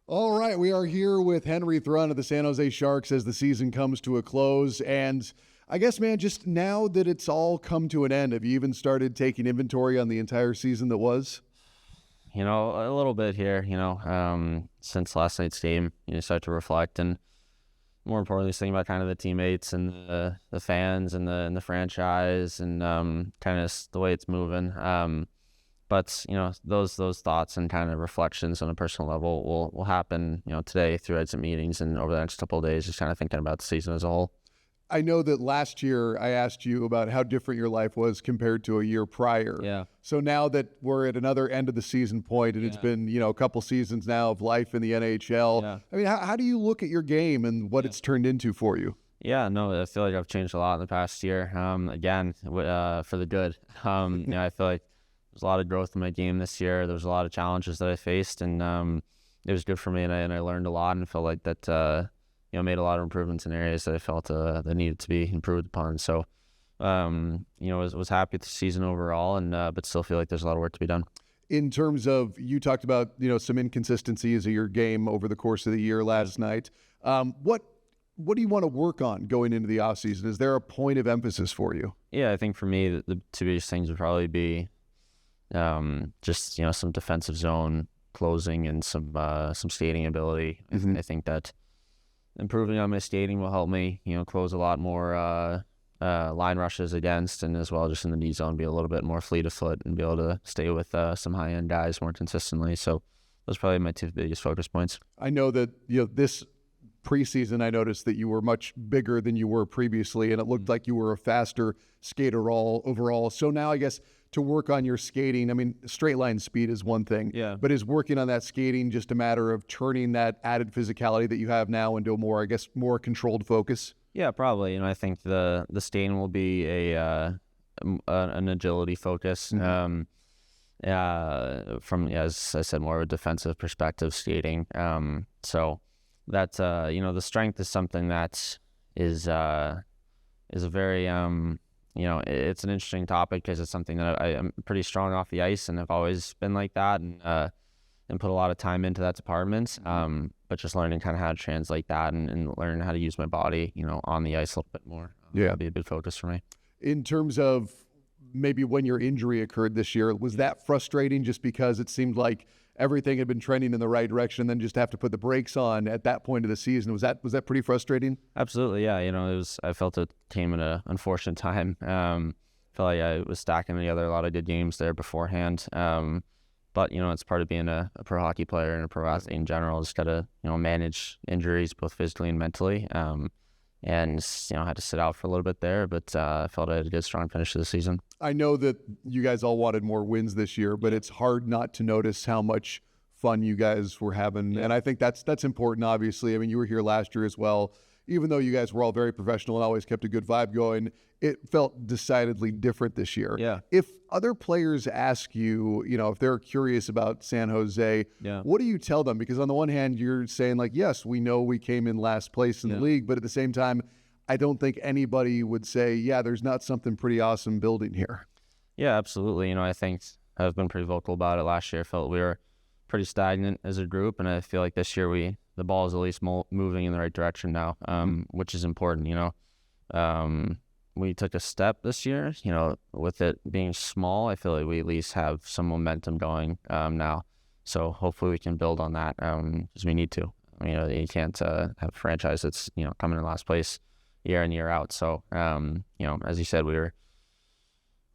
All right, we are here with Henry Thrun of the San Jose Sharks as the season comes to a close. And I guess, man, just now that it's all come to an end, have you even started taking inventory on the entire season that was? A little bit here, since last night's game, start to reflect and more importantly, just thinking about kind of the teammates and the fans and the franchise and kind of the way it's moving. But those thoughts and kind of reflections on a personal level will happen, today through exit meetings and over the next couple of days, just kind of thinking about the season as a whole. I know that last year I asked you about how different your life was compared to a year prior. Yeah. So now that we're at another end of the season point and it's been, a couple seasons now of life in the NHL, Yeah. I mean, how do you look at your game and what it's turned into for you? Yeah, no, I feel like I've changed a lot in the past year. Again, for the good. I feel like there's a lot of growth in my game this year. There was a lot of challenges that I faced, and it was good for me, and I learned a lot and felt like that, made a lot of improvements in areas that I felt that needed to be improved upon. So, was happy with the season overall, and but still feel like there's a lot of work to be done. In terms of, you talked about, some inconsistencies of your game over the course of the year last night. What do you want to work on going into the offseason? Is there a point of emphasis for you? Yeah, I think for me, the two biggest things would probably be just some defensive zone closing and some skating ability. Mm-hmm. I think that improving on my skating will help me, close a lot more line rushes against, and as well just in the D zone be a little bit more fleet of foot and be able to stay with some high end guys more consistently. So those are probably my two biggest focus points. I know that this preseason I noticed that you were much bigger than you were previously, and it looked like you were a faster skater overall. So now I guess to work on your skating, I mean, straight line speed is one thing, but is working on that skating just a matter of turning that added physicality that you have now into a more controlled focus? Yeah, probably. I think the skating will be an agility focus. From, as I said, more of a defensive perspective skating. So that the strength is something that is a very it's an interesting topic because it's something that I am pretty strong off the ice and I've always been like that and put a lot of time into that department. But just learning kind of how to translate that and learn how to use my body, on the ice a little bit more. Would be a big focus for me. In terms of maybe when your injury occurred this year, was that frustrating just because it seemed like everything had been trending in the right direction and then just have to put the brakes on at that point of the season? Was that pretty frustrating? Absolutely. Yeah. I felt it came at an unfortunate time. Felt like I was stacking together a lot of good games there beforehand. But, it's part of being a pro hockey player and a pro athlete in general. Just got to, manage injuries both physically and mentally. And had to sit out for a little bit there, but I felt I had a good, strong finish to the season. I know that you guys all wanted more wins this year, but it's hard not to notice how much fun you guys were having. And I think that's important, obviously. I mean, you were here last year as well. Even though you guys were all very professional and always kept a good vibe going, it felt decidedly different this year. Yeah. If other players ask you, if they're curious about San Jose, what do you tell them? Because on the one hand, you're saying like, yes, we know we came in last place in the league, but at the same time, I don't think anybody would say, yeah, there's not something pretty awesome building here. Yeah, absolutely. I think I've been pretty vocal about it last year. I felt we were pretty stagnant as a group, and I feel like this year the ball is at least moving in the right direction now, which is important. We took a step this year, with it being small. I feel like we at least have some momentum going now. So hopefully we can build on that because we need to. You can't have a franchise that's, coming in last place year in, year out. So, as you said, we were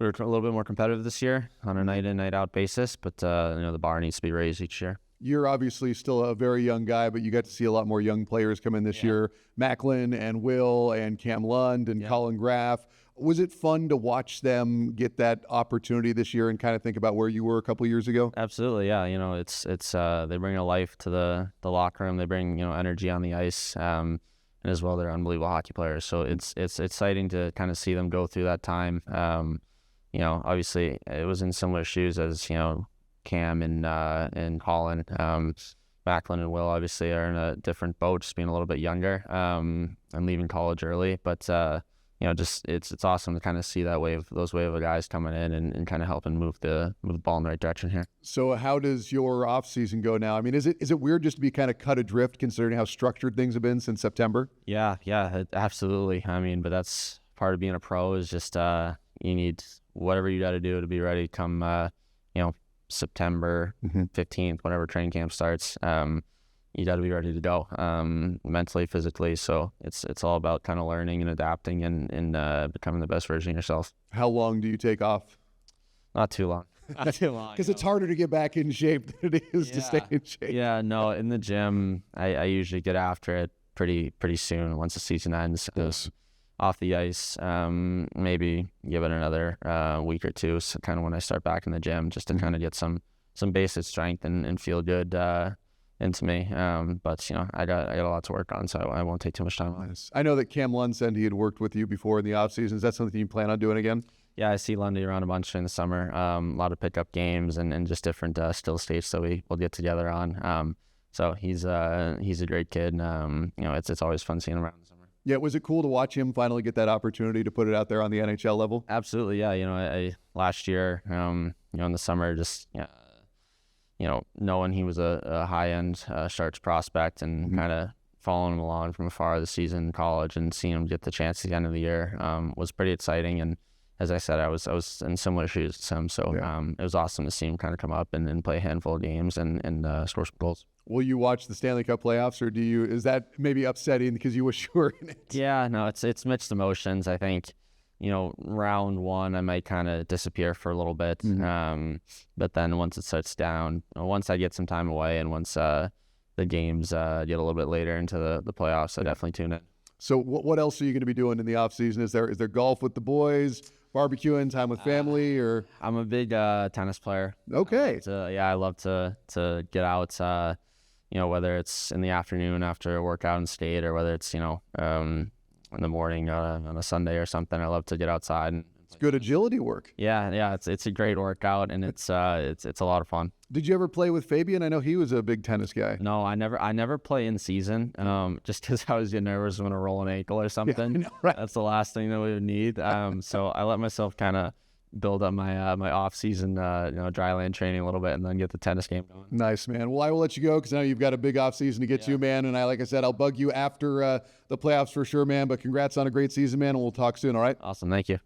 a little bit more competitive this year on a night in, night out basis, but, the bar needs to be raised each year. You're obviously still a very young guy, but you got to see a lot more young players come in this year. Macklin and Will and Cam Lund and Colin Graff. Was it fun to watch them get that opportunity this year and kind of think about where you were a couple of years ago? Absolutely, yeah. It's they bring a life to the locker room. They bring energy on the ice, and as well they're unbelievable hockey players. So it's exciting to kind of see them go through that time. Obviously it was in similar shoes as Cam and Colin. Macklin and Will obviously are in a different boat, just being a little bit younger and leaving college early. But just it's awesome to kind of see those wave of guys coming in and kind of helping move the ball in the right direction here. So how does your off season go now? I mean, is it weird just to be kind of cut adrift considering how structured things have been since September? Yeah, absolutely. I mean, but that's part of being a pro is just you need whatever you got to do to be ready come September 15th, whenever training camp starts. You got to be ready to go, mentally, physically. So it's all about kind of learning and adapting and becoming the best version of yourself. How long do you take off? Not too long. Not too long. Because it's harder to get back in shape than it is to stay in shape. Yeah, no, in the gym, I usually get after it pretty soon once the season ends. Yes. Off the ice, maybe give it another week or two. So kind of when I start back in the gym, just to kind of get some basic strength and feel good into me. But I got a lot to work on, so I won't take too much time on it. I know that Cam Lund said he had worked with you before in the off season. Is that something you plan on doing again? Yeah, I see Lundy around a bunch in the summer. A lot of pickup games and just different still states that we'll get together on. So he's a great kid. It's always fun seeing him around. Yeah, was it cool to watch him finally get that opportunity to put it out there on the NHL level? Absolutely, yeah. I last year, in the summer, just knowing he was a high-end Sharks prospect and kind of following him along from afar this season in college and seeing him get the chance at the end of the year was pretty exciting. And as I said, I was in similar shoes to him, so it was awesome to see him kind of come up and play a handful of games and score some goals. Will you watch the Stanley Cup playoffs, or is that maybe upsetting because you wish you were in it? Yeah, no, it's mixed emotions. I think, round one, I might kind of disappear for a little bit. But then once it starts down, once I get some time away and once the games get a little bit later into the playoffs, I definitely tune in. So what else are you going to be doing in the off season? Is there golf with the boys, barbecuing, time with family, or? I'm a big tennis player. Okay. I love to get out, whether it's in the afternoon after a workout and skate, or whether it's, in the morning on a Sunday or something. I love to get outside. It's good agility work. Yeah. It's a great workout, and it's a lot of fun. Did you ever play with Fabian? I know he was a big tennis guy. No, I never play in season, just because I was getting nervous when I roll an ankle or something. Yeah, I know, right? That's the last thing that we would need. So I let myself kind of build up my my off season dry land training a little bit and then get the tennis game going. Nice, man. Well, I will let you go because I know you've got a big off season to get to, man. And like I said, I'll bug you after the playoffs for sure, man. But congrats on a great season, man, and we'll talk soon. All right. Awesome. Thank you.